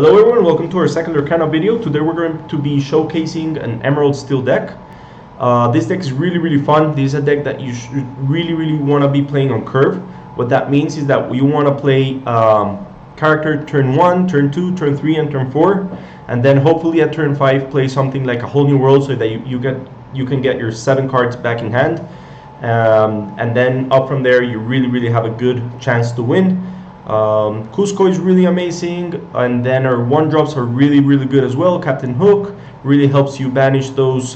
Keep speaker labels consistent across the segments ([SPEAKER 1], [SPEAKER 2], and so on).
[SPEAKER 1] Hello everyone, welcome to our second Lorcana video. Today we're going to be showcasing an Emerald Steel deck. This deck is really fun. This is a deck that you should really want to be playing on curve. What that means is that you want to play character turn 1, turn 2, turn 3, and turn 4. And then hopefully at turn 5 play something like a whole new world so that you can get your 7 cards back in hand. And then up from there you really have a good chance to win. Cusco is really amazing, and then our 1-drops are really good as well. Captain Hook really helps you banish those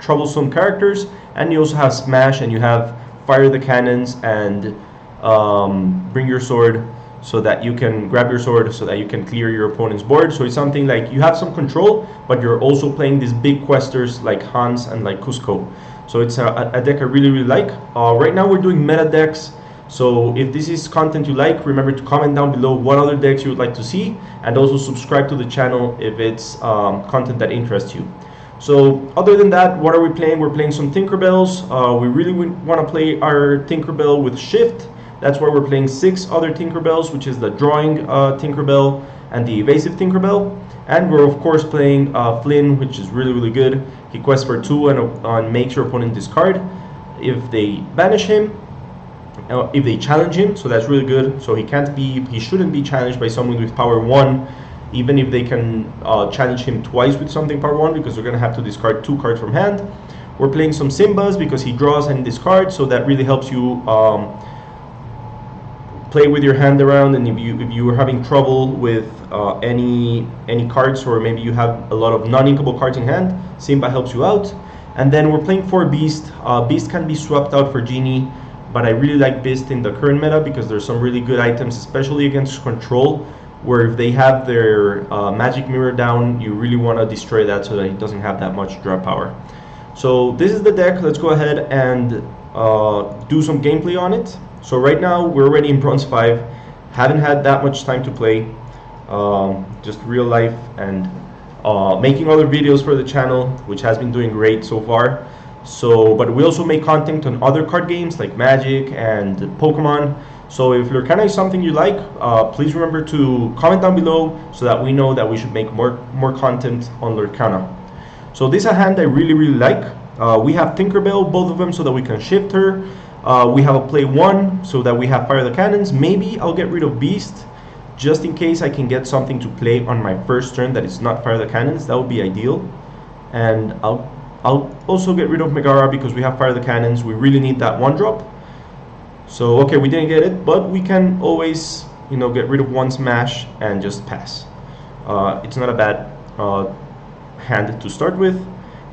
[SPEAKER 1] troublesome characters, and you also have Smash, and you have Fire the Cannons and Bring Your Sword, so that you can grab your sword so that you can clear your opponent's board. So it's something like you have some control, but you're also playing these big questers like Hans and like Cusco. So it's a deck I really like. Right now we're doing meta decks. So if this is content you like, remember to comment down below what other decks you would like to see, and also subscribe to the channel if it's content that interests you. So other than that, what are we playing? We're playing some Tinkerbells. We really want to play our Tinkerbell with Shift. That's why we're playing 6 other Tinkerbells, which is the Drawing Tinkerbell and the Evasive Tinkerbell. And we're of course playing Flynn, which is really good. He quests for 2 and makes your opponent discard if they banish him. If they challenge him, so that's really good. So he shouldn't be challenged by someone with power 1, even if they can challenge him twice with something power 1, because they're going to have to discard 2 cards from hand. We're playing some Simbas because he draws and discards, so that really helps you play with your hand around. And if you are having trouble with any cards, or maybe you have a lot of non-inkable cards in hand, Simba helps you out. And then we're playing 4 Beast. Beast can be swapped out for Genie, but I really like Beast in the current meta because there's some really good items, especially against control, where if they have their magic mirror down, you really want to destroy that so that he doesn't have that much draw power. So this is the deck. Let's go ahead and do some gameplay on it. So right now we're already in Bronze 5, haven't had that much time to play, just real life and making other videos for the channel, which has been doing great so far. So, but we also make content on other card games like Magic and Pokemon. So if Lorcana is something you like, please remember to comment down below so that we know that we should make more content on Lorcana. So this is a hand I really like. We have Tinkerbell, both of them, so that we can shift her. We have a play 1 so that we have Fire the Cannons. Maybe I'll get rid of Beast just in case I can get something to play on my first turn that is not Fire the Cannons. That would be ideal. And I'll also get rid of Megara because we have Fire the Cannons. We really need that 1-drop. So okay, we didn't get it, but we can always, get rid of 1 Smash and just pass. It's not a bad hand to start with.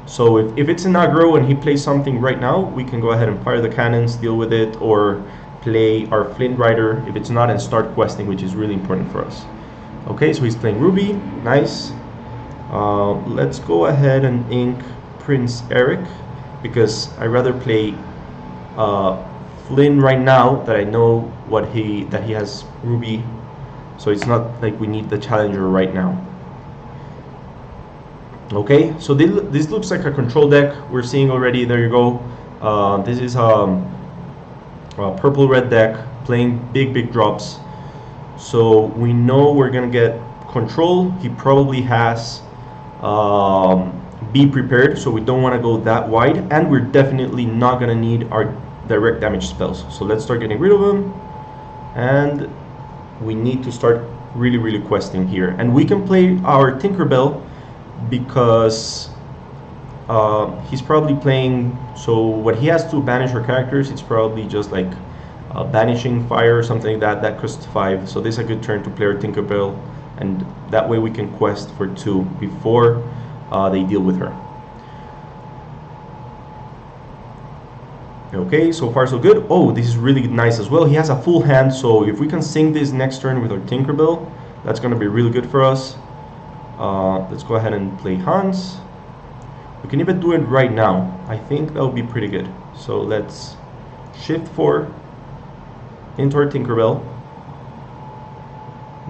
[SPEAKER 1] So if it's an aggro and he plays something right now, we can go ahead and Fire the Cannons, deal with it, or play our Flint Rider if it's not, and start questing, which is really important for us. Okay, so he's playing Ruby. Nice. Let's go ahead and ink Prince Eric, because I rather play Flynn right now that I know that he has Ruby, so it's not like we need the challenger right now. Okay, so this looks like a control deck. We're seeing already, there you go. This is a purple red deck playing big drops, so we know we're gonna get control. He probably has Be Prepared, so we don't want to go that wide, and we're definitely not going to need our direct damage spells. So let's start getting rid of them, and we need to start really questing here. And we can play our Tinkerbell because he's probably playing, so what he has to banish our characters, it's probably just like banishing fire or something like that costs 5. So this is a good turn to play our Tinkerbell, and that way we can quest for 2 before they deal with her. Okay, so far so good. Oh, this is really nice as well. He has a full hand, so if we can sing this next turn with our Tinkerbell, that's going to be really good for us. Let's go ahead and play Hans. We can even do it right now. I think that would be pretty good. So let's shift 4 into our Tinkerbell,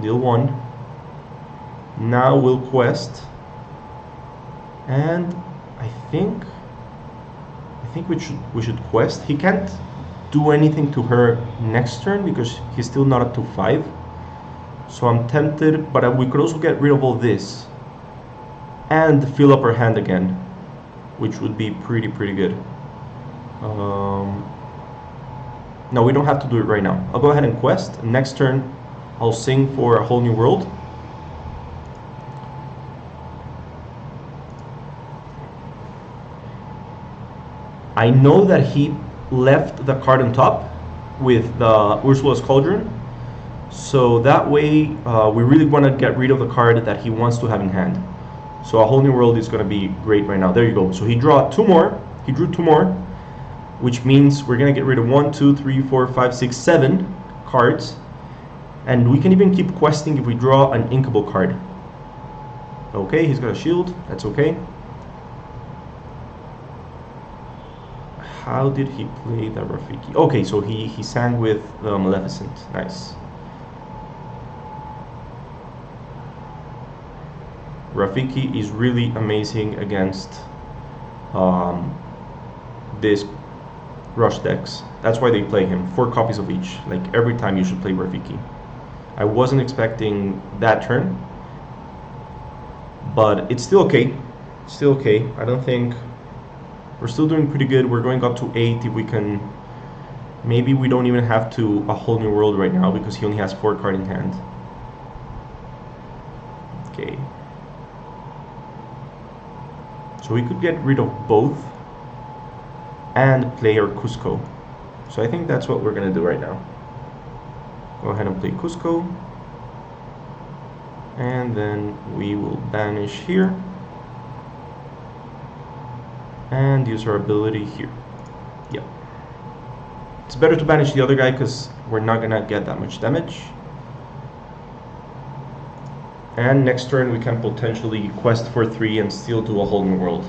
[SPEAKER 1] deal 1. Now we'll quest. And I think we should quest. He can't do anything to her next turn because he's still not up to 5. So I'm tempted, but we could also get rid of all this and fill up our hand again, which would be pretty good. No, we don't have to do it right now. I'll go ahead and quest. Next turn, I'll sing for a whole new world. I know that he left the card on top with the Ursula's Cauldron, so that way we really want to get rid of the card that he wants to have in hand. So a whole new world is going to be great right now. There you go. So he drew two more, which means we're going to get rid of 1, 2, 3, 4, 5, 6, 7 cards, and we can even keep questing if we draw an inkable card. Okay, he's got a shield, that's okay. How did he play the Rafiki? Okay, so he sang with the Maleficent. Nice. Rafiki is really amazing against this rush decks. That's why they play him. 4 copies of each. Like every time you should play Rafiki. I wasn't expecting that turn, but it's still okay. Still okay. I don't think we're still doing pretty good. We're going up to 8 if we can. Maybe we don't even have to a whole new world right now because he only has 4 cards in hand. Okay. So we could get rid of both and play our Cusco. So I think that's what we're gonna do right now. Go ahead and play Cusco. And then we will banish here. And use our ability here. Yep. It's better to banish the other guy because we're not gonna get that much damage. And next turn we can potentially quest for 3 and still do a whole new world.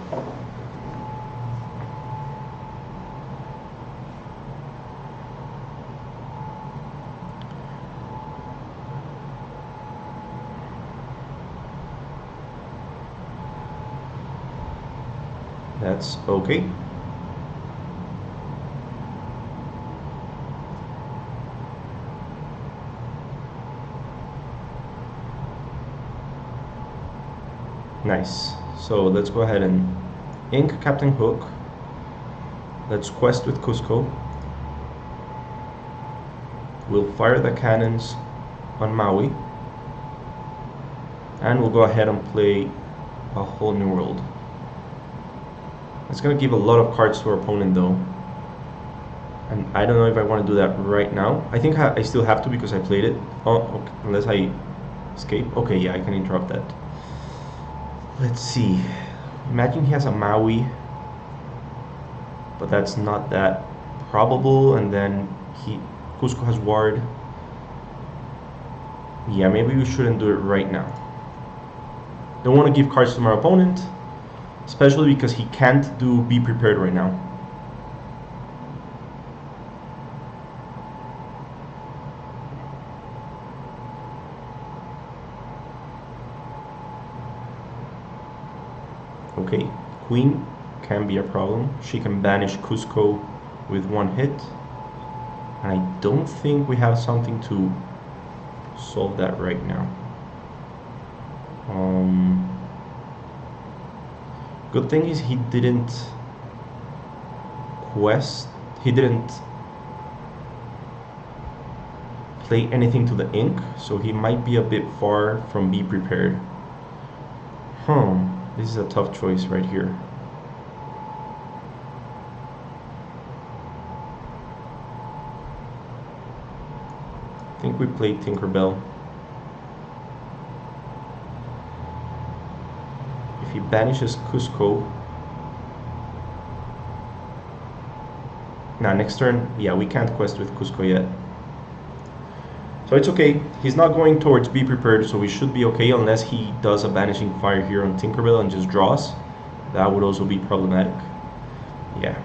[SPEAKER 1] That's okay. Nice. So let's go ahead and ink Captain Hook. Let's quest with Cusco. We'll fire the cannons on Maui. And we'll go ahead and play a whole new world. It's going to give a lot of cards to our opponent though. And I don't know if I want to do that right now. I think I still have to because I played it. Oh, okay. Unless I escape. Okay, yeah, I can interrupt that. Let's see. Imagine he has a Maui. But that's not that probable. And then Cusco has Ward. Yeah, maybe we shouldn't do it right now. Don't want to give cards to my opponent. Especially because he can't do Be Prepared right now. Okay, Queen can be a problem. She can banish Cusco with 1 hit. And I don't think we have something to solve that right now. Good thing is he didn't quest, he didn't play anything to the ink, so he might be a bit far from Be Prepared. This is a tough choice right here. I think we played Tinkerbell. If he banishes Cusco. Now next turn, yeah, we can't quest with Cusco yet. So it's okay. He's not going towards Be Prepared, so we should be okay unless he does a Banishing Fire here on Tinkerbell and just draws. That would also be problematic. Yeah.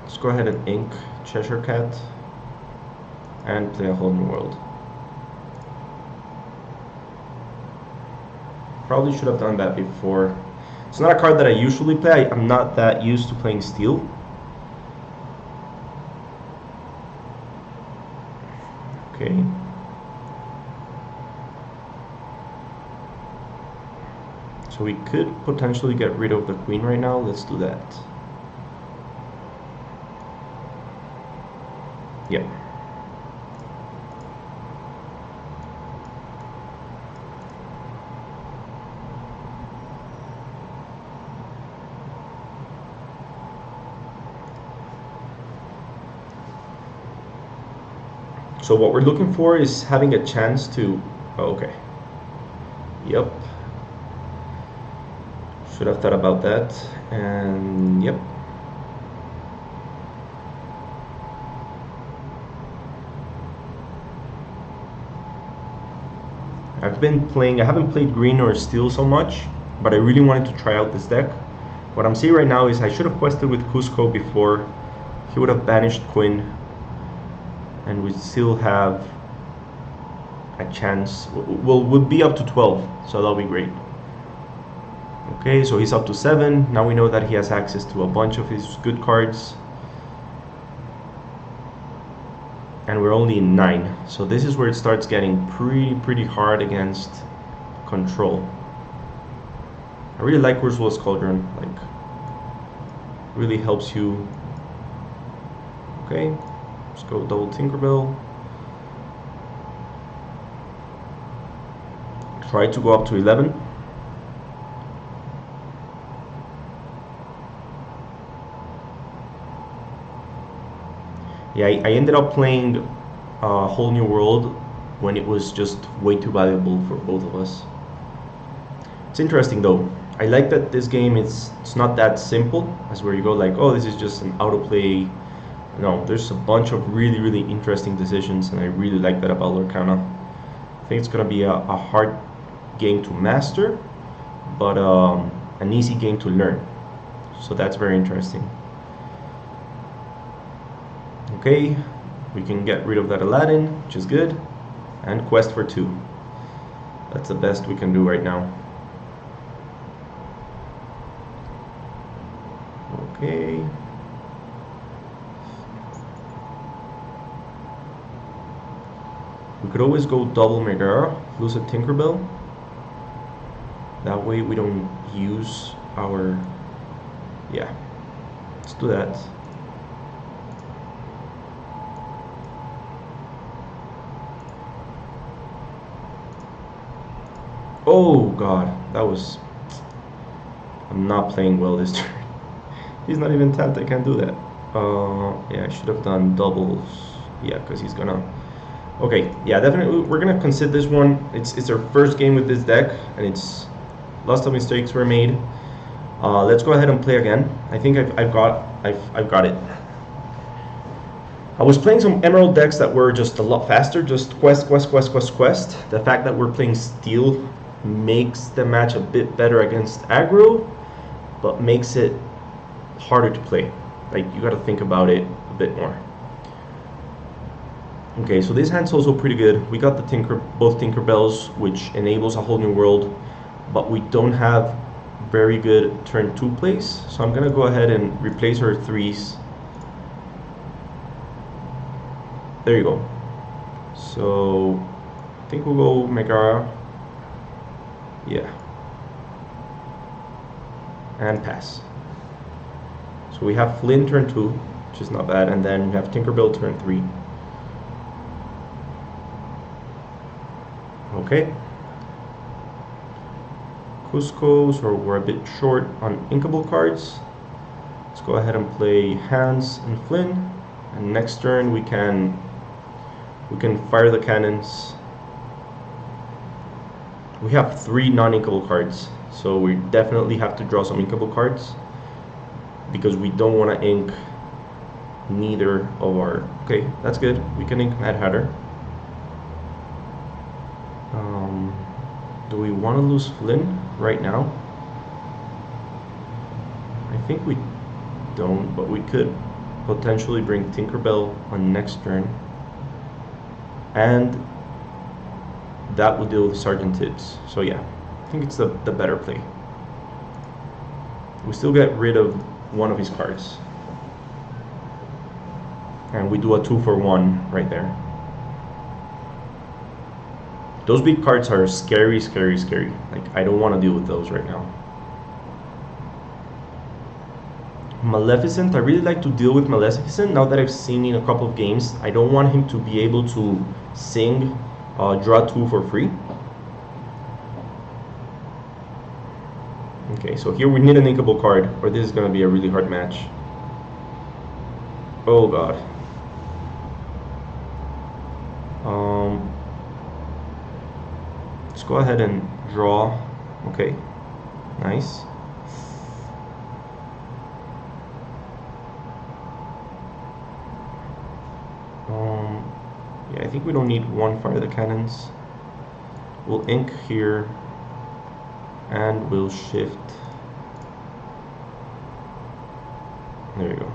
[SPEAKER 1] Let's go ahead and ink Cheshire Cat and play a whole new world. Probably should have done that before. It's not a card that I usually play. I'm not that used to playing steel. Okay. So we could potentially get rid of the queen right now. Let's do that. Yeah. So what we're looking for is having a chance to... Oh, okay. Yep. Should have thought about that. And yep. I haven't played green or steel so much, but I really wanted to try out this deck. What I'm seeing right now is I should have quested with Cusco before. He would have banished Queen, and we still have a chance. Well, would be up to 12, so that'll be great. Okay, so he's up to 7. Now we know that he has access to a bunch of his good cards. And we're only in 9, so this is where it starts getting pretty hard against control. I really like Ursula's Cauldron, like, really helps you. Okay, let's go double Tinkerbell. Try to go up to 11. Yeah, I ended up playing a whole new world when it was just way too valuable for both of us. It's interesting though. I like that this game it's not that simple as where you go like, oh, this is just an autoplay. No, there's a bunch of really interesting decisions, and I really like that about Lorcana. I think it's gonna be a hard game to master, but an easy game to learn. So that's very interesting. Okay, we can get rid of that Aladdin, which is good, and quest for 2. That's the best we can do right now. Okay. We could always go double Megara, lose a Tinkerbell. That way we don't use our... Yeah, let's do that. Oh god, that was... I'm not playing well this turn. He's not even tapped, I can't do that. Yeah, I should have done doubles. Yeah, because he's gonna... Okay, yeah, definitely, we're gonna consider this one. It's our first game with this deck, and it's... Lots of mistakes were made. Let's go ahead and play again. I think I've got it. I was playing some Emerald decks that were just a lot faster, just quest. The fact that we're playing Steel makes the match a bit better against aggro, but makes it harder to play. Like, you gotta think about it a bit more. Okay, so this hand's also pretty good. We got the both Tinkerbells, which enables a whole new world, but we don't have very good turn 2 plays. So I'm gonna go ahead and replace her 3s. There you go. So I think we'll go Megara. Yeah. And pass. So we have Flynn turn 2, which is not bad, and then we have Tinkerbell turn 3. Okay. Cusco, so we're a bit short on inkable cards. Let's go ahead and play Hans and Flynn, and next turn we can fire the cannons. We have 3 non-inkable cards, so we definitely have to draw some inkable cards because we don't want to ink neither of our... Okay, that's good. We can ink Mad Hatter. Do we want to lose Flynn right now? I think we don't, but we could. potentially bring Tinkerbell on next turn, and that will deal with Sergeant Tibbs. So yeah, I think it's the better play. We still get rid of one of his cards, and we do a 2-for-1 right there. Those big cards are scary, scary, scary. Like, I don't want to deal with those right now. Maleficent, I really like to deal with Maleficent now that I've seen in a couple of games. I don't want him to be able to sing draw 2 for free. Okay, so here we need an inkable card, or this is going to be a really hard match. Oh god. Let's go ahead and draw. Okay, nice. Yeah, I think we don't need one Fire the Cannons. We'll ink here, and we'll shift. There you go.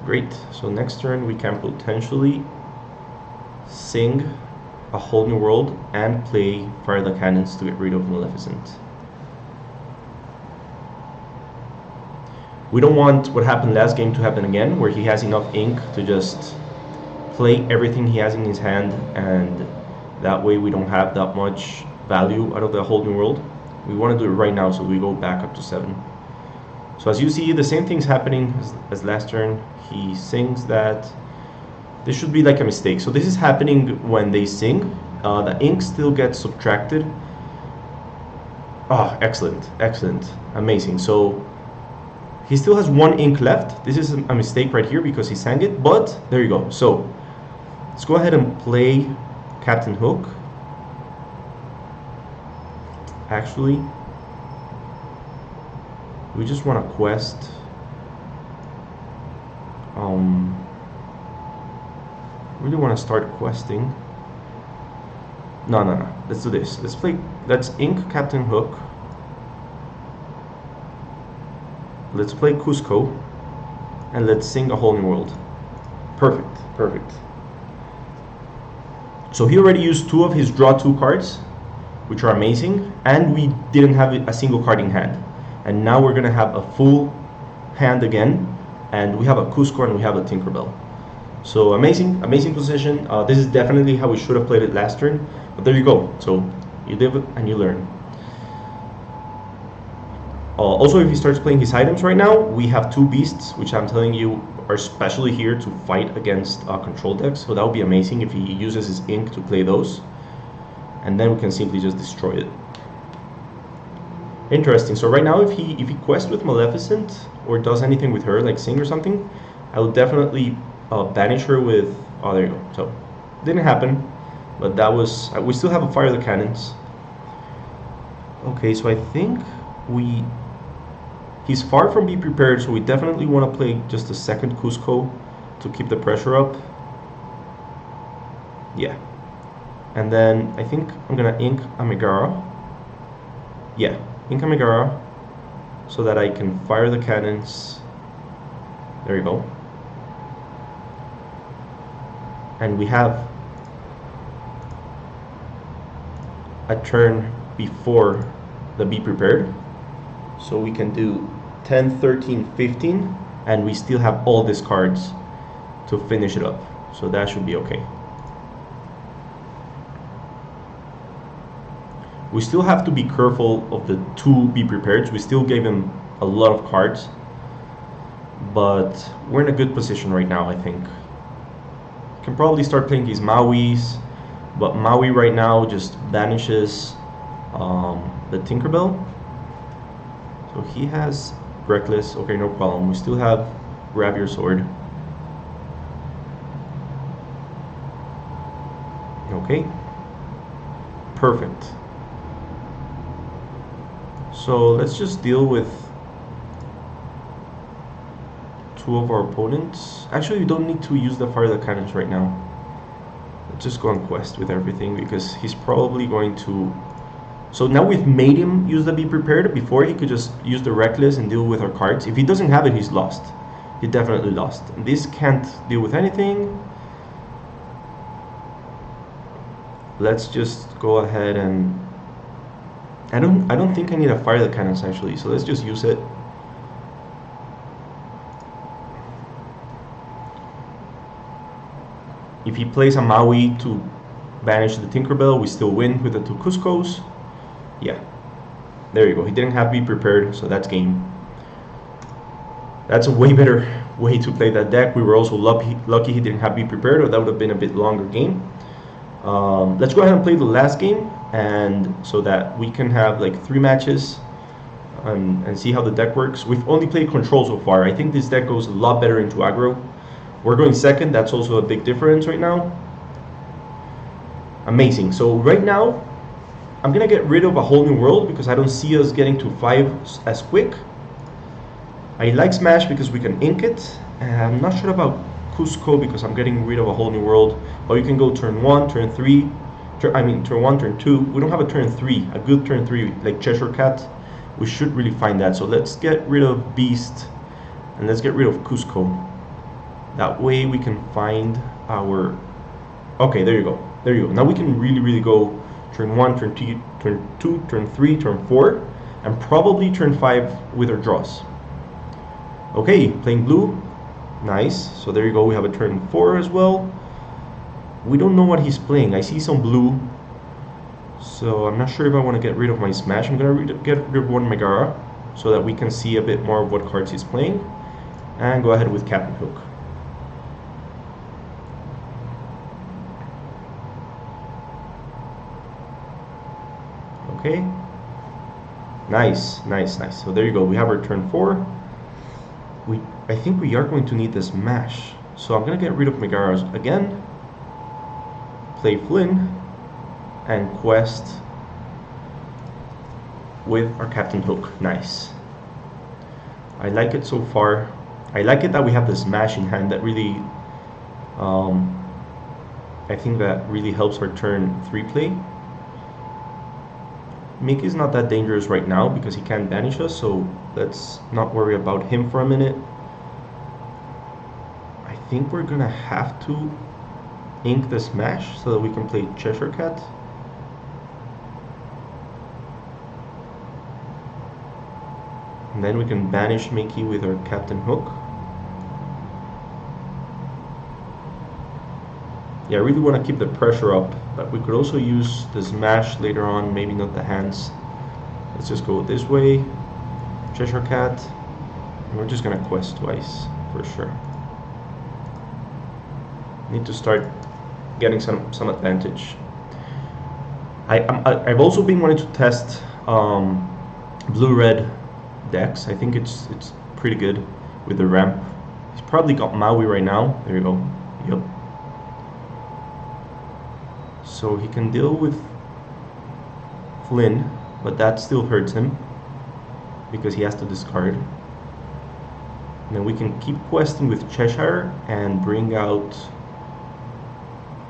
[SPEAKER 1] Great, so next turn we can potentially sing A Whole New World and play Fire the Cannons to get rid of Maleficent. We don't want what happened last game to happen again, where he has enough ink to just play everything he has in his hand, and that way we don't have that much value out of the Whole New World. We want to do it right now, so we go back up to 7. So as you see, the same thing's happening as last turn. He sings that. This should be like a mistake. So this is happening when they sing. The ink still gets subtracted. Oh, excellent, excellent, amazing. So he still has 1 ink left. This is a mistake right here because he sang it, but there you go. So let's go ahead and play Captain Hook. Actually, we just want to quest. Really want to start questing. No. Let's do this. Let's ink Captain Hook. Let's play Cusco, and let's sing A Whole New World. Perfect, perfect. So he already used 2 of his draw 2 cards, which are amazing, and we didn't have a single card in hand. And now we're gonna have a full hand again, and we have a Cusco and we have a Tinkerbell. So amazing, amazing position. This is definitely how we should have played it last turn, but there you go. So you live and you learn. Also, if he starts playing his items right now, we have 2 beasts, which I'm telling you are especially here to fight against control decks. So that would be amazing if he uses his ink to play those, and then we can simply just destroy it. Interesting. So right now, if he quests with Maleficent or does anything with her, like sing or something, I will definitely banish her with. Oh, there you go. So didn't happen, but that was. We still have a Fire the Cannons. Okay, so I think he's far from be prepared, so we definitely want to play just a second Cusco to keep the pressure up. Yeah. And then I think I'm gonna ink a Megara. Yeah, ink a Megara so that I can fire the cannons. There you go. And we have a turn before the be prepared. So we can do 10, 13, 15, and we still have all these cards to finish it up. So that should be okay. We still have to be careful of the 2 be prepared. We still gave him a lot of cards, but we're in a good position right now, I think. Can probably start playing his Mauis, but Maui right now just banishes the Tinkerbell. So he has Reckless. Okay, no problem. We still have Grab Your Sword. Okay. Perfect. So let's just deal with 2 of our opponents. Actually, we don't need to use the Fire the Cannons right now. Let's just go on quest with everything, because he's probably going to So now we've made him use the Be Prepared. Before, he could just use the Reckless and deal with our cards. If he doesn't have it, he's lost. He definitely lost. This can't deal with anything. Let's just go ahead and... I don't think I need to fire the cannons actually, so let's just use it. If he plays a Maui to banish the Tinkerbell, we still win with the 2 Cuscos. Yeah, there you go. He didn't have to be prepared, so that's game. That's a way better way to play that deck. We were also lucky he didn't have to be prepared, or that would have been a bit longer game. Let's go ahead and play the last game, and so that we can have like 3 matches and see how the deck works. We've only played control so far. I think this deck goes a lot better into aggro. We're going second. That's also a big difference right now. Amazing. So right now, I'm gonna get rid of a whole new world because I don't see us getting to 5 as quick. I like Smash because we can ink it. I'm not sure about Cusco because I'm getting rid of a whole new world. But you can go turn 1, turn 3. Turn 1, turn 2. We don't have a turn 3, a good turn 3 like Cheshire Cat. We should really find that. So let's get rid of Beast and let's get rid of Cusco. That way we can find our... Okay, there you go. There you go. Now we can really go turn 1, turn 2, turn 3, turn 4, and probably turn 5 with our draws. Okay, playing blue. Nice. So there you go. We have a turn 4 as well. We don't know what he's playing. I see some blue. So I'm not sure if I want to get rid of my Smash. I'm going to get rid of one Megara so that we can see a bit more of what cards he's playing. And go ahead with Captain Hook. Okay. Nice. So there you go. We have our turn 4. I think we are going to need this Smash. So I'm going to get rid of Megara's again. Play Flynn. And quest with our Captain Hook. Nice. I like it so far. I like it that we have the Smash in hand. That really... I think that really helps our turn 3 play. Mickey's not that dangerous right now because he can't banish us, so let's not worry about him for a minute. I think we're gonna have to ink the Smash so that we can play Cheshire Cat. And then we can banish Mickey with our Captain Hook. Yeah, I really want to keep the pressure up, but we could also use the Smash later on, maybe not the hands. Let's just go this way. Cheshire Cat. And we're just going to quest twice, for sure. Need to start getting some advantage. I've also been wanting to test blue-red decks. I think it's pretty good with the ramp. He's probably got Maui right now. There you go. Yep. So he can deal with Flynn, but that still hurts him because he has to discard. And then we can keep questing with Cheshire and bring out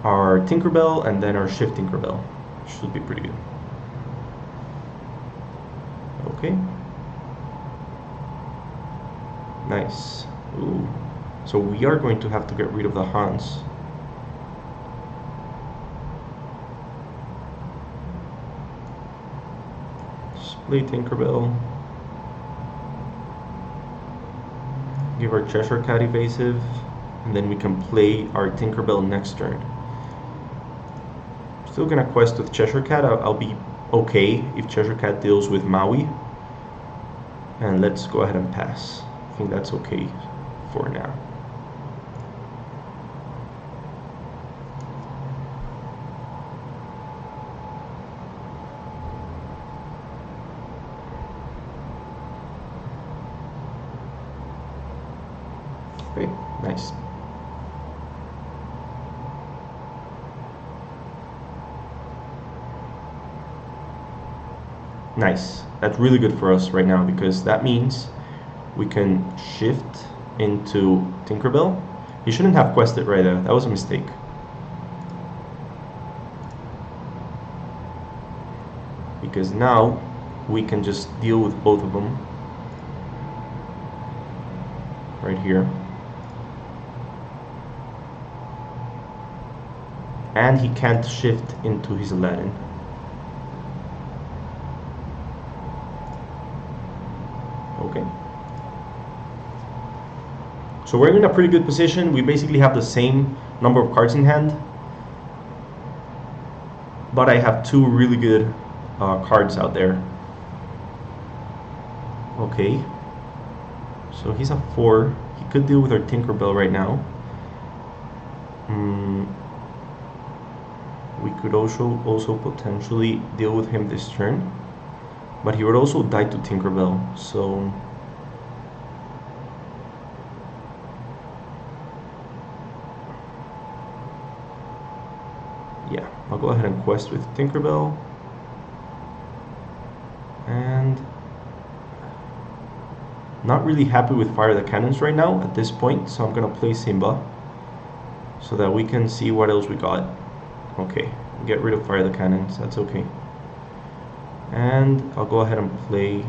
[SPEAKER 1] our Tinkerbell and then our Shift Tinkerbell. Should be pretty good. Okay. Nice. Ooh. So we are going to have to get rid of the Hans. Play Tinkerbell. Give our Cheshire Cat evasive, and then we can play our Tinkerbell next turn. Still gonna quest with Cheshire Cat. I'll be okay if Cheshire Cat deals with Maui. And let's go ahead and pass. I think that's okay for now. Okay, nice. Nice. That's really good for us right now because that means we can shift into Tinkerbell. He shouldn't have quested right there. That was a mistake. because now we can just deal with both of them right here. And he can't shift into his Aladdin. Okay. So we're in a pretty good position. We basically have the same number of cards in hand, but I have two really good cards out there. Okay. So he's a 4. He could deal with our Tinkerbell right now. We could also potentially deal with him this turn, but he would also die to Tinkerbell, so yeah, I'll go ahead and quest with Tinkerbell. And not really happy with Fire the Cannons right now at this point, so I'm gonna play Simba so that we can see what else we got. Okay, get rid of Fire the Cannons, that's okay. And I'll go ahead and play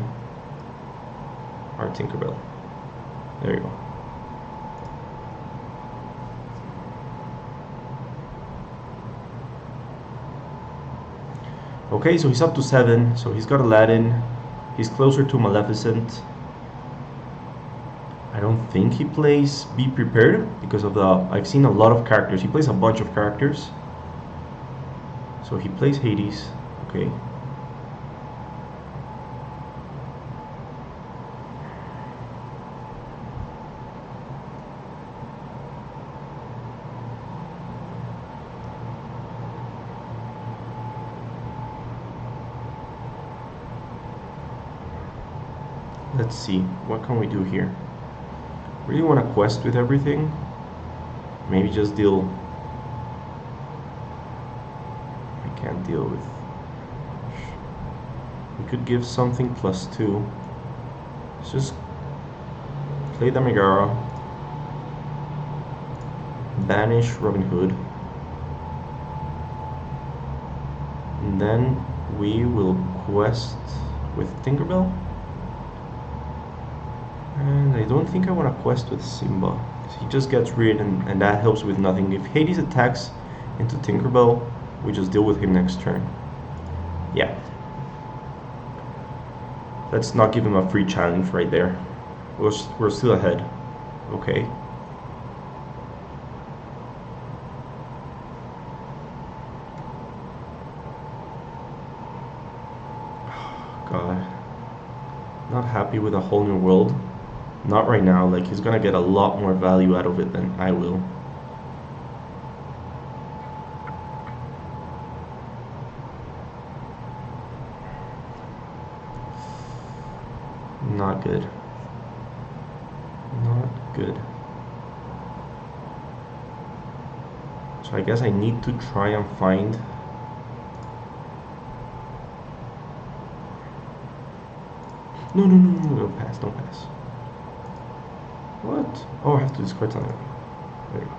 [SPEAKER 1] our Tinkerbell. There you go. Okay, so he's up to 7, so he's got Aladdin. He's closer to Maleficent. I don't think he plays Be Prepared because of the... I've seen a lot of characters. He plays a bunch of characters. So he plays Hades. Okay. Let's see, what can we do here? Really want to quest with everything? Maybe just deal... I can't deal with... We could give something +2. Let's just play the Megara. Banish Robin Hood. And then we will quest with Tinkerbell. And I don't think I want to quest with Simba. He just gets rid and that helps with nothing. If Hades attacks into Tinkerbell, we just deal with him next turn. Yeah. Let's not give him a free challenge right there. We're still ahead. Okay. God. Not happy with A Whole New World. Not right now, like he's gonna get a lot more value out of it than I will. Not good. Not good. So I guess I need to try and find... No, don't pass, don't pass. What? Oh, I have to discard something. There you go.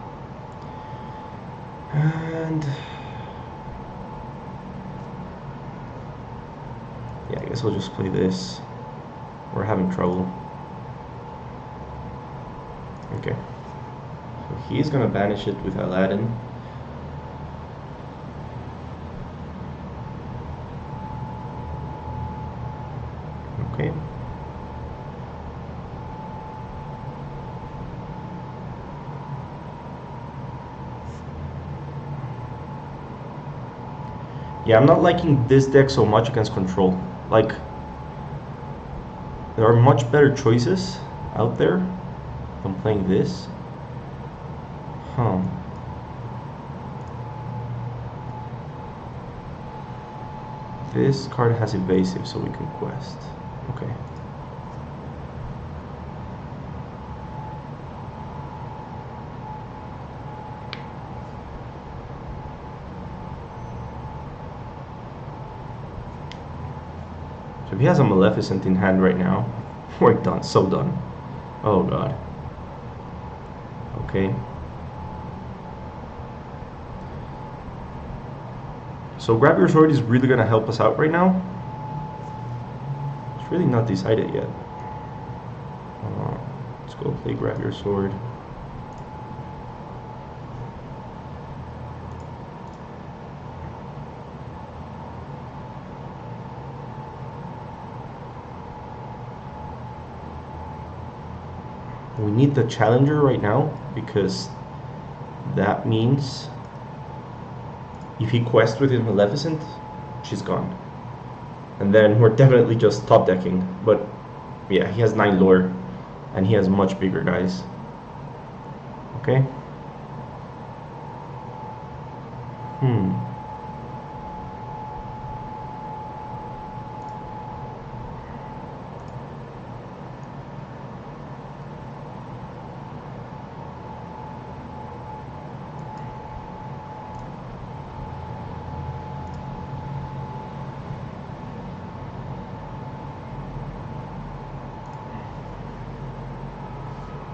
[SPEAKER 1] And... yeah, I guess I'll just play this. We're having trouble. Okay. So he's gonna banish it with Aladdin. Okay. Yeah, I'm not liking this deck so much against control. Like, there are much better choices out there than playing this. Huh. This card has evasive, so we can quest. Okay. So if he has a Maleficent in hand right now, we're done, so done. Oh god. Okay. So Grab Your Sword is really gonna help us out right now. really not decided yet. Let's go play grab your sword. We need the challenger right now, because that means if he quests with his Maleficent, she's gone. And then we're definitely just top decking. But yeah, he has 9 lore, and he has much bigger guys. Okay.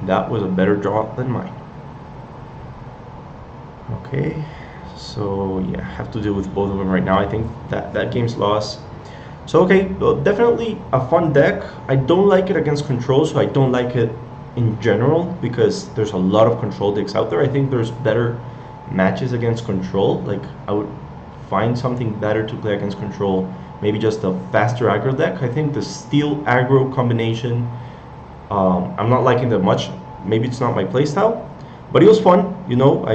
[SPEAKER 1] That was a better draw than mine. Okay, so yeah, I have to deal with both of them right now. I think that game's lost. So okay, well, definitely a fun deck. I don't like it against control, so I don't like it in general, because there's a lot of control decks out there. I think there's better matches against control. Like, I would find something better to play against control. Maybe just a faster aggro deck. I think the steel aggro combination, I'm not liking that much. Maybe it's not my playstyle, but it was fun. You know,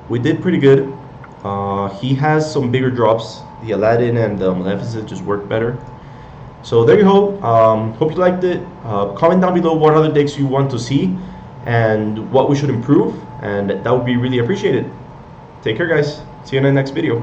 [SPEAKER 1] we did pretty good. He has some bigger drops. The Aladdin and the Maleficent just work better. So there you go. Hope you liked it. Comment down below what other decks you want to see and what we should improve, and that would be really appreciated. Take care, guys. See you in the next video.